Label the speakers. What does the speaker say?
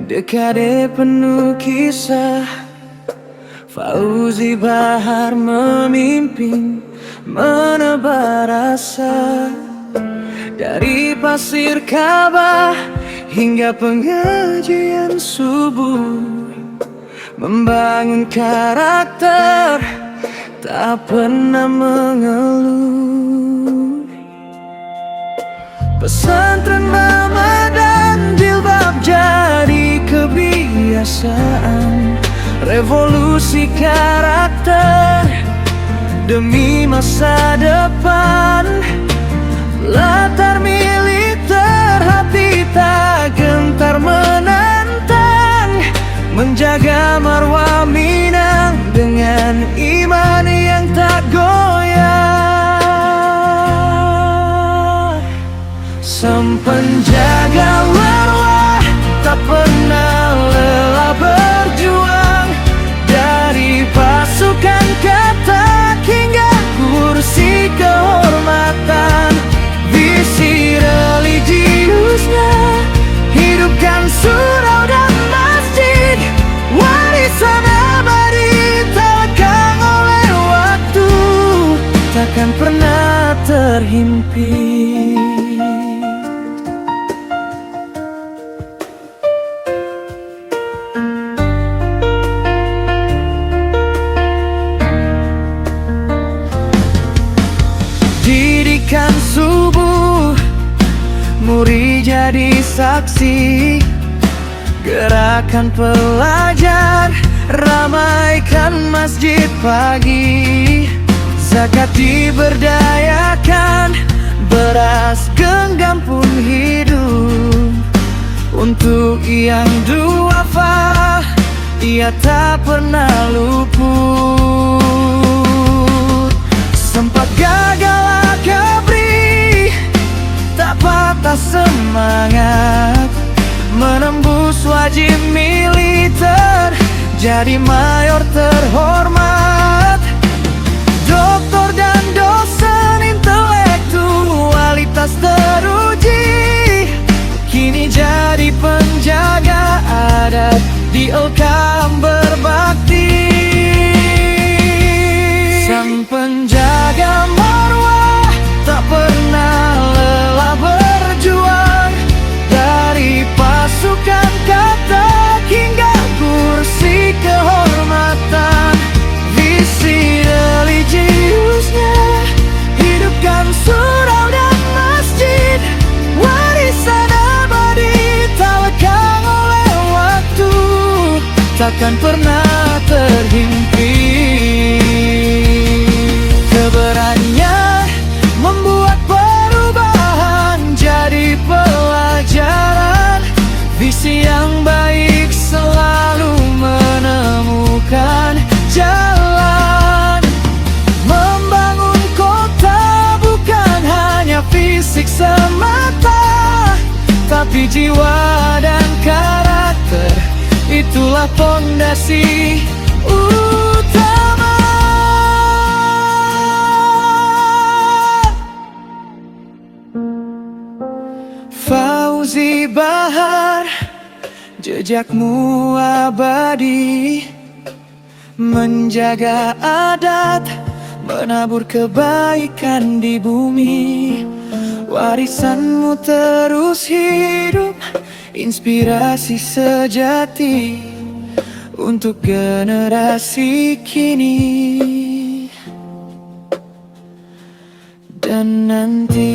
Speaker 1: Dekade penuh kisah, Fauzi Bahar memimpin menebar rasa. Dari pasir Ka'bah hingga pengajian subuh, membangun karakter, tak pernah mengeluh. Pesantren Ramadan jilbab jadi kebiasaan, revolusi karakter demi masa depan. Latar militer, hati tak gentar menantang, menjaga marwah Minang dengan iman yang tak goyah. Sang penjaga marwah tak pernah lelah berjuang, dari pasukan Katak hingga kursi kehormatan. Visi religiusnya hidupkan surau dan masjid, warisan abadi tak lekang oleh waktu, takkan pernah terhimpit. Didikan subuh, murid jadi saksi, gerakan pelajar ramaikan masjid pagi. Zakat diberdayakan, beras genggam pun hidup. Untuk yang duafa, ia tak pernah luput. Sempat gagal akabri, tak patah semangat, menembus wajib militer, jadi mayor terhormat. Doktor dan dosen intelektualitas teruji, kini jadi penjaga adat di Elkam berbakti. Sang penjaga marwah tak pernah lelah berjuang, dari pasukan Katak hingga kursi kehormatan. Visi religiusnya hidupkan surau dan masjid, warisan abadi tak lekang oleh waktu, takkan pernah terhimpit. Keberanian membuat perubahan jadi pelajaran, visi yang baik selalu menemukan jalan. Membangun kota bukan hanya fisik semata, tapi jiwa dan karakter, itulah fondasi utama. Fauzi Bahar, jejakmu abadi, menjaga adat, menabur kebaikan di bumi. Warisanmu terus hidup, inspirasi sejati untuk generasi kini dan nanti.